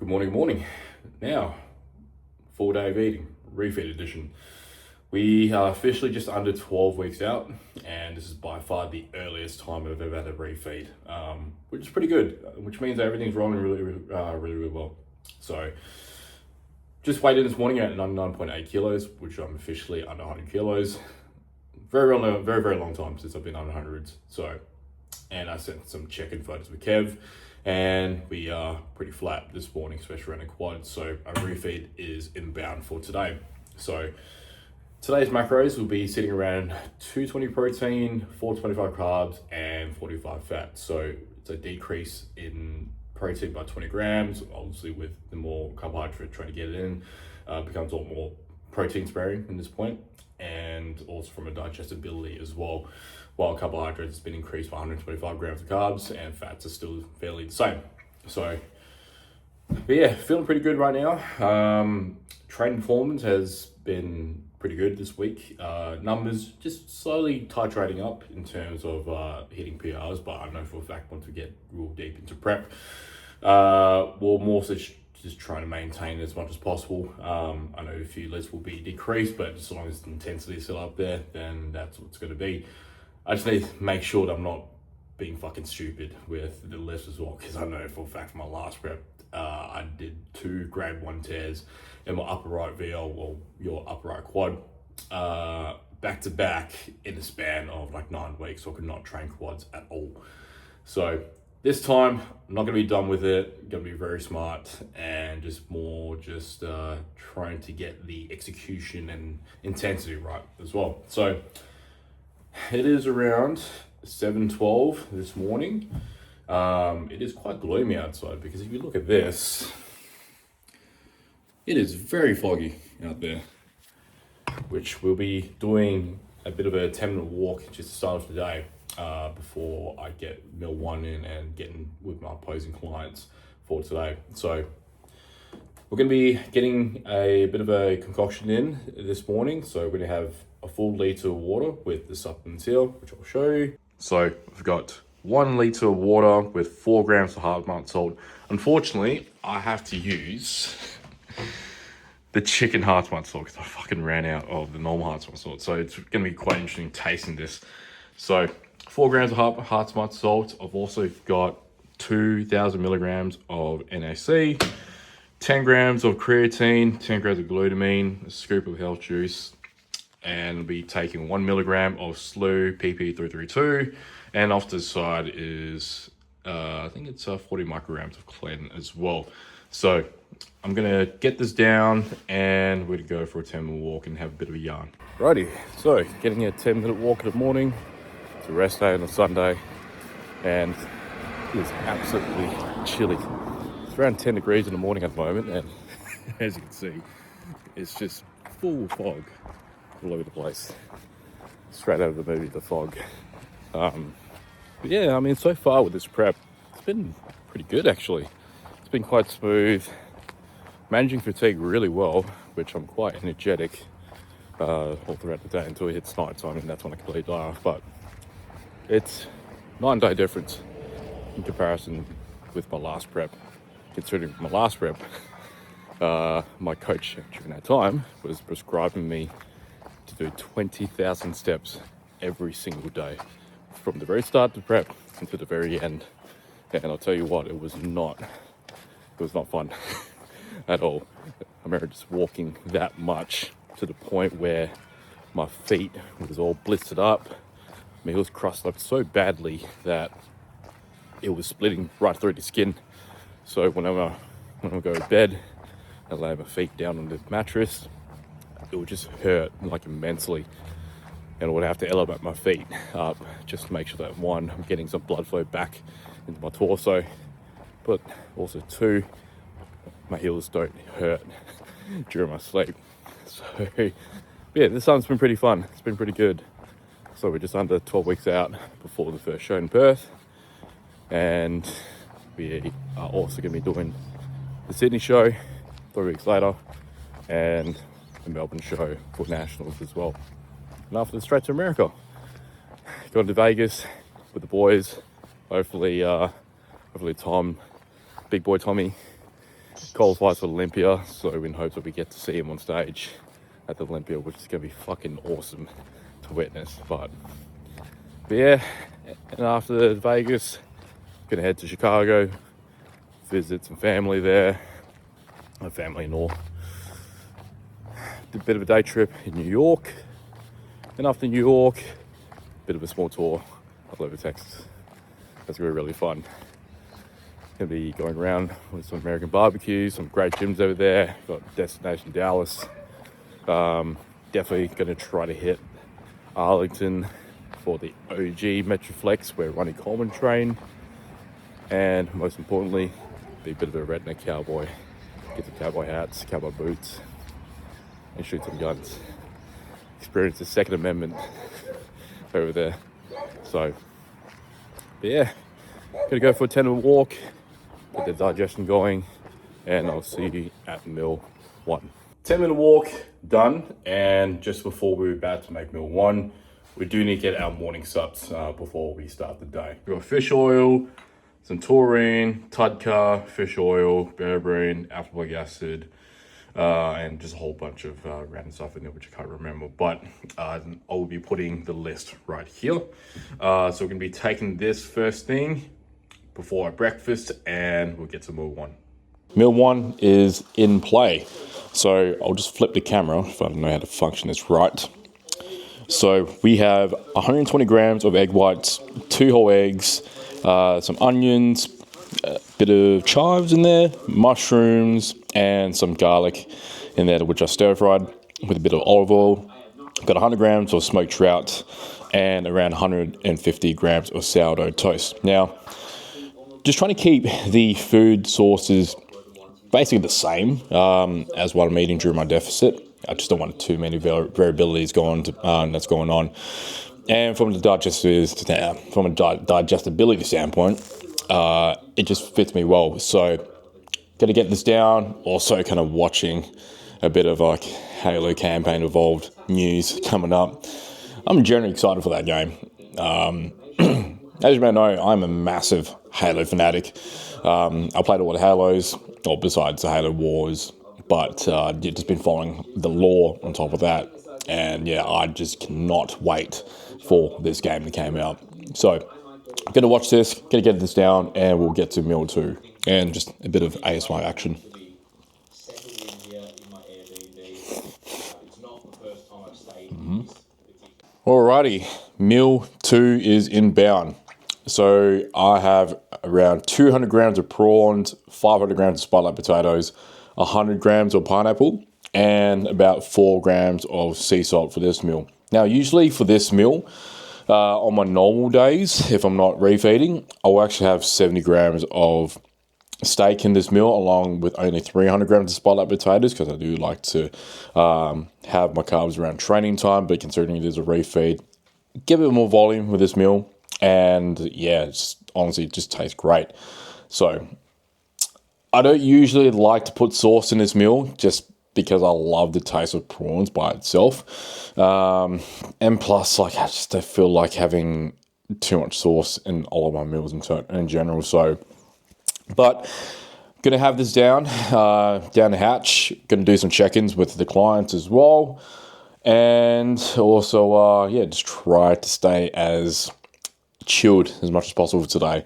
Good morning, good morning. Now, 4 day of eating, Refeed edition. We are officially just under 12 weeks out, and this is by far the earliest time I've ever had a refeed, which is pretty good, which means everything's rolling really well. So, just weighed in this morning at 99.8 kilos, which I'm officially under 100 kilos. Very long time since I've been under hundreds. So, and I sent some check-in photos with Kev, and we are pretty flat this morning, especially around the quad. So our refeed is inbound for today. So today's macros will be sitting around 220 protein, 425 carbs, and 45 fat. So it's a decrease in protein by 20 grams. Obviously, with the more carbohydrate trying to get it in, becomes a lot more protein sparing in this point, and also from a digestibility as well. While carbohydrates has been increased by 125 grams of carbs, and fats are still fairly the same. So, but yeah, feeling pretty good right now. Training performance has been pretty good this week. Numbers just slowly titrating up in terms of hitting PRs, but I know for a fact once we get real deep into prep, we'll more so just trying to maintain as much as possible. I know a few lifts will be decreased, but as long as the intensity is still up there, then that's what it's going to be. I just need to make sure that I'm not being fucking stupid with the lifts as well, because I know for a fact from my last prep, I did 2 grade 1 tears in my upper right VL, or your upper right quad, back to back in the span of like 9 weeks, so I could not train quads at all. So this time, I'm not going to be done with it. Going to be very smart and just trying to get the execution and intensity right as well. So it is around 7:12 this morning. It is quite gloomy outside, because if you look at this, it is very foggy out there, which we'll be doing a bit of a 10-minute walk just to start off the day, before I get meal 1 in and getting with my opposing clients for today. So we're going to be getting a bit of a concoction in this morning. So we're going to have a full litre of water with the supplements here, which I'll show you. So I've got 1 litre of water with 4 grams of hard malt salt. Unfortunately, I have to use the chicken hard malt salt because I fucking ran out of the normal hard malt salt. So it's going to be quite interesting tasting this. So 4 grams of hard smart salt. I've also got 2,000 milligrams of NAC, 10 grams of creatine, 10 grams of glutamine, a scoop of health juice, and I'll be taking 1 milligram of SLU PP332, and off to the side is I think it's 40 micrograms of Clen as well. So I'm gonna get this down, and we're gonna go for a 10-minute walk and have a bit of a yarn. Righty, so getting a 10-minute walk in the morning. It's a rest day on a Sunday, and it is absolutely chilly. It's around 10 degrees in the morning at the moment, and as you can see, it's just full fog all over the place. Straight out of the movie The Fog. But yeah, I mean, so far with this prep, it's been pretty good actually. It's been quite smooth. Managing fatigue really well, which I'm quite energetic all throughout the day until it hits night time, and that's when I completely die off. But it's 9-day difference in comparison with my last prep. Considering my last prep, my coach during that time was prescribing me to do 20,000 steps every single day, from the very start of the prep until the very end. And I'll tell you what, it was not fun at all. I remember just walking that much to the point where my feet was all blistered up. My heels crusted up so badly that it was splitting right through the skin. So when I go to bed, I lay my feet down on the mattress, it would just hurt like immensely, and I would have to elevate my feet up just to make sure that 1, I'm getting some blood flow back into my torso, but also 2, my heels don't hurt during my sleep. So yeah, this summer's been pretty fun. It's been pretty good. So we're just under 12 weeks out before the first show in Perth, and we are also going to be doing the Sydney show 3 weeks later, and the Melbourne show for Nationals as well. And after, straight to America. Going to Vegas with the boys. Hopefully Tom, big boy Tommy, qualifies for Olympia, so in hopes that we get to see him on stage at the Olympia, which is going to be fucking awesome to witness. But yeah, and after Vegas, gonna head to Chicago, visit some family there, my family-in-law. Did a bit of a day trip in New York, and after New York, a bit of a small tour all over Texas. That's gonna be really fun. Gonna be going around with some American barbecues, some great gyms over there. Got destination Dallas. Definitely gonna try to hit Arlington for the OG Metroflex where Ronnie Coleman trained. And most importantly, be a bit of a redneck cowboy. Get some cowboy hats, cowboy boots, and shoot some guns. Experience the Second Amendment over there. So, but yeah, gonna go for a 10-minute walk, get the digestion going, and I'll see you at meal 1. 10-minute walk done, and just before we were about to make meal 1, we do need to get our morning sups before we start the day. We've got fish oil, some taurine, Tudka, fish oil, berberine, alpha-lipoic acid, and just a whole bunch of random stuff in there which I can't remember. But I will be putting the list right here. So we're gonna be taking this first thing before our breakfast, and we'll get to meal 1. Meal 1 is in play. So I'll just flip the camera if I don't know how to function this right. So we have 120 grams of egg whites, 2 whole eggs, some onions, a bit of chives in there, mushrooms, and some garlic in there, which I stir fried with a bit of olive oil. Got 100 grams of smoked trout and around 150 grams of sourdough toast. Now, just trying to keep the food sources basically the same as what I'm eating during my deficit. I just don't want too many variabilities that's going on. And from a digestibility standpoint, it just fits me well. So, got to get this down. Also, kind of watching a bit of like Halo campaign evolved news coming up. I'm generally excited for that game. As you may know, I'm a massive Halo fanatic. I played a lot of Halos, or besides the Halo Wars, but just been following the lore on top of that. And yeah, I just cannot wait for this game that came out. So, gonna watch this, gonna get this down, and we'll get to meal 2. And just a bit of ASMR action. Alrighty, meal 2 is inbound. So I have around 200 grams of prawns, 500 grams of spotlight potatoes, 100 grams of pineapple, and about 4 grams of sea salt for this meal. Now, usually for this meal, on my normal days, if I'm not refeeding, I will actually have 70 grams of steak in this meal, along with only 300 grams of spotlight potatoes, because I do like to have my carbs around training time, but considering it is a refeed, give it more volume with this meal, and yeah, honestly, it just tastes great. So, I don't usually like to put sauce in this meal, just because I love the taste of prawns by itself. And plus, like, I just don't feel like having too much sauce in all of my meals in general. So, but gonna have this down the hatch. Gonna do some check-ins with the clients as well. And also, just try to stay as chilled as much as possible today.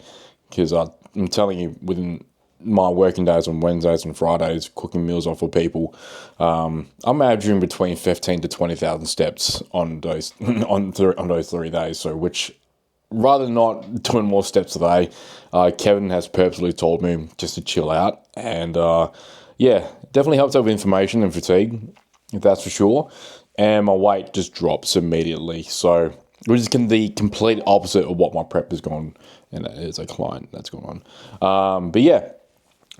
Because I'm telling you, within my working days on Wednesdays and Fridays, cooking meals on for people, I'm averaging between 15 to 20,000 steps on those on those 3 days. So, which rather than not doing more steps today, Kevin has purposely told me just to chill out, and definitely helps out with inflammation and fatigue, that's for sure. And my weight just drops immediately. So, which is the complete opposite of what my prep has gone, and as a client that's gone on. But yeah.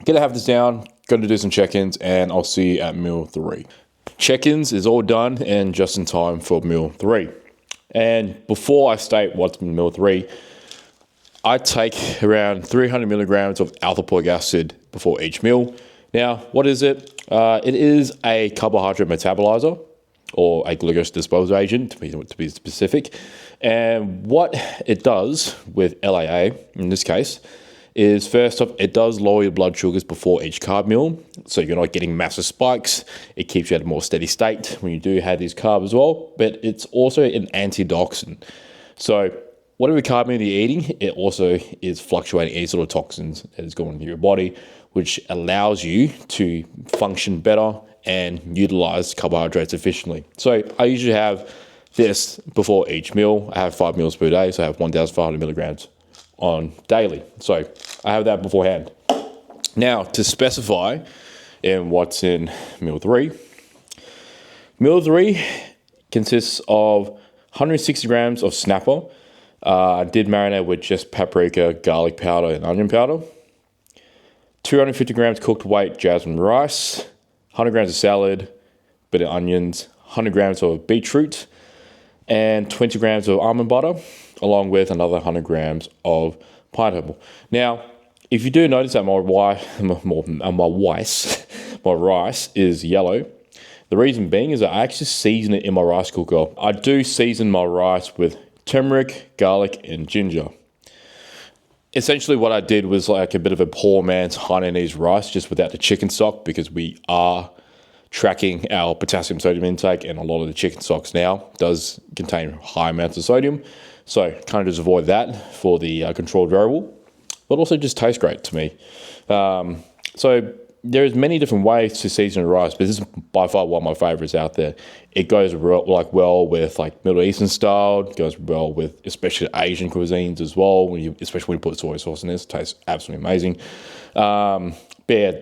Gonna have this down, gonna do some check-ins, and I'll see you at meal 3. Check-ins is all done and just in time for meal 3. And before I state what's meal 3, I take around 300 milligrams of alpha-lipoic acid before each meal. Now, what is it? It is a carbohydrate metabolizer, or a glucose disposal agent, to be specific. And what it does with LAA, in this case, is first off, it does lower your blood sugars before each carb meal, so you're not getting massive spikes. It keeps you at a more steady state when you do have these carbs as well, but it's also an antioxidant. So whatever carb meal you're eating, it also is fluctuating any sort of toxins that is going into your body, which allows you to function better and utilize carbohydrates efficiently. So I usually have this before each meal. I have 5 meals per day, so I have 1,500 milligrams on daily. So I have that beforehand. Now, to specify in what's in meal 3, meal 3 consists of 160 grams of snapper. I did marinate with just paprika, garlic powder, and onion powder. 250 grams cooked white jasmine rice, 100 grams of salad, bit of onions, 100 grams of beetroot, and 20 grams of almond butter, along with another 100 grams of pineapple. Now, if you do notice that my rice is yellow, the reason being is that I actually season it in my rice cooker. I do season my rice with turmeric, garlic, and ginger. Essentially what I did was like a bit of a poor man's Hainanese rice, just without the chicken stock, because we are tracking our potassium sodium intake, and a lot of the chicken stocks now does contain high amounts of sodium. So kind of just avoid that for the controlled variable, but also just tastes great to me. So there's many different ways to season rice, but this is by far one of my favorites out there. It goes well with like Middle Eastern style. It goes well with especially Asian cuisines as well. Especially when you put soy sauce in this, it tastes absolutely amazing. But yeah,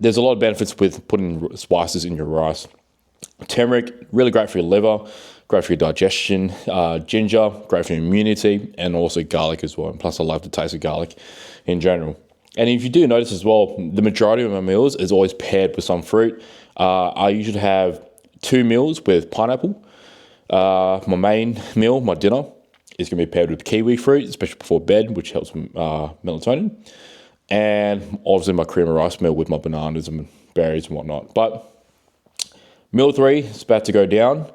there's a lot of benefits with putting spices in your rice. Turmeric, really great for your liver, great for your digestion. Ginger, great for your immunity, and also garlic as well. And plus, I love the taste of garlic in general. And if you do notice as well, the majority of my meals is always paired with some fruit. I usually have 2 meals with pineapple. My main meal, my dinner, is going to be paired with kiwi fruit, especially before bed, which helps melatonin. And obviously my cream of rice meal with my bananas and berries and whatnot. But meal 3 is about to go down.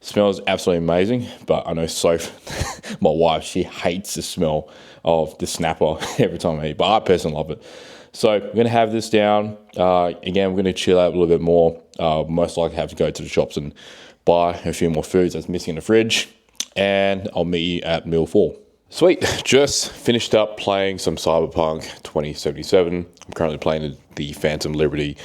Smells absolutely amazing, but I know Soph, my wife, she hates the smell of the snapper every time I eat, but I personally love it. So we're going to have this down. Again, we're going to chill out a little bit more. Most likely have to go to the shops and buy a few more foods that's missing in the fridge, and I'll meet you at meal 4. Sweet, just finished up playing some Cyberpunk 2077. I'm currently playing the Phantom Liberty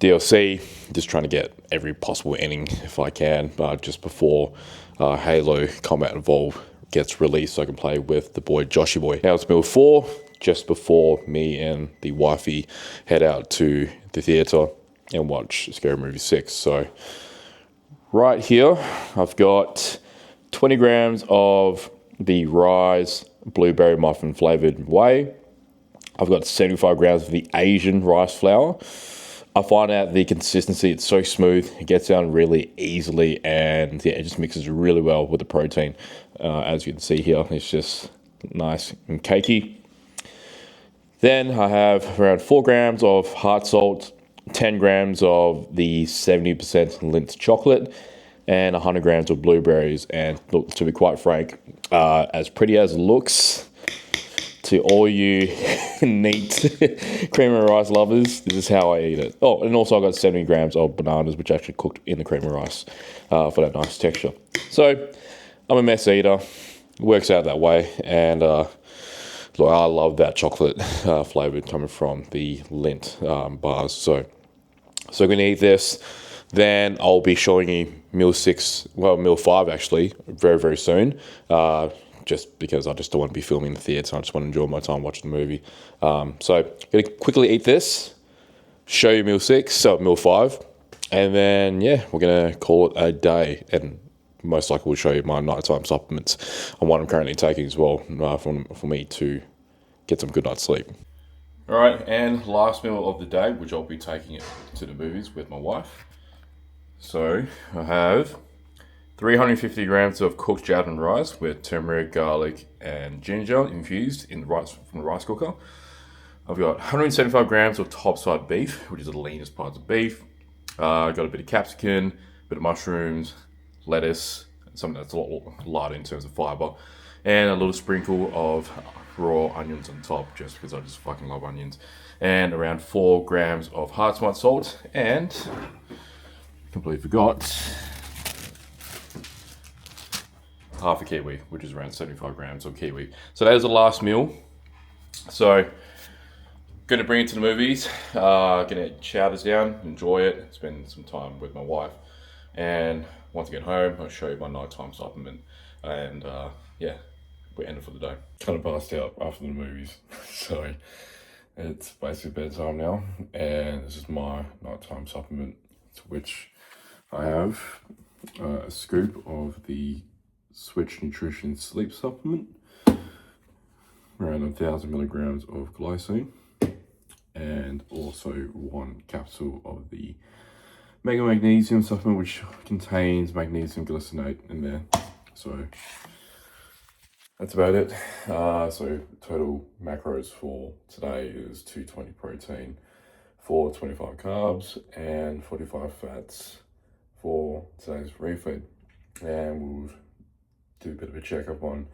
DLC, just trying to get every possible ending if I can, just before Halo Combat Evolved gets released so I can play with the boy Joshy Boy. Now it's meal 4, just before me and the wifey head out to the theatre and watch Scary Movie 6. So right here, I've got 20 grams of the Rise Blueberry Muffin Flavoured Whey. I've got 75 grams of the Asian rice flour. I find out the consistency, it's so smooth, it gets down really easily, and yeah, it just mixes really well with the protein. As you can see here, it's just nice and cakey. Then I have around 4 grams of hard salt, 10 grams of the 70% Lindt chocolate, and 100 grams of blueberries. And look, to be quite frank, as pretty as it looks, to all you neat cream of rice lovers, this is how I eat it. Oh, and also I got 70 grams of bananas, which actually cooked in the cream of rice for that nice texture. So I'm a mess eater. It works out that way. And look, I love that chocolate flavor coming from the Lindt bars. So I'm going to eat this. Then I'll be showing you meal 5 actually, very, very soon. Just because I just don't want to be filming the theatre. I just want to enjoy my time watching the movie. So I'm going to quickly eat this, show you meal 5, and then, yeah, we're going to call it a day. And most likely we'll show you my nighttime supplements and what I'm currently taking as well for me to get some good night's sleep. All right, and last meal of the day, which I'll be taking it to the movies with my wife. So I have 350 grams of cooked jasmine rice with turmeric, garlic, and ginger infused in the rice from the rice cooker. I've got 175 grams of topside beef, which is the leanest parts of beef. Got a bit of capsicum, a bit of mushrooms, lettuce, something that's a lot lighter in terms of fiber, and a little sprinkle of raw onions on top, just because I just fucking love onions. And around 4 grams of hard smart salt, and completely forgot, half a kiwi, which is around 75 grams of kiwi. So that is the last meal. So gonna bring it to the movies, gonna chow this down, enjoy it, spend some time with my wife, and once I get home, I'll show you my nighttime supplement, and yeah, we end it for the day. Kind of passed out after the movies, so it's basically bedtime now, and this is my nighttime supplement, to which I have a scoop of the Switch Nutrition Sleep Supplement, around 1,000 milligrams of glycine, and also 1 capsule of the Mega Magnesium supplement, which contains magnesium glycinate in there. So that's about it. So total macros for today is 220 protein, 425 carbs, and 45 fats for today's refeed. And we'll do a bit of a checkup on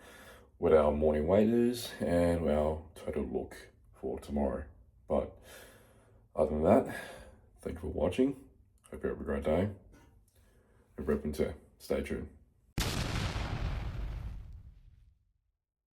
what our morning weight is and our total look for tomorrow. But other than that, thank you for watching. Hope you have a great day. Hope you're open to stay tuned.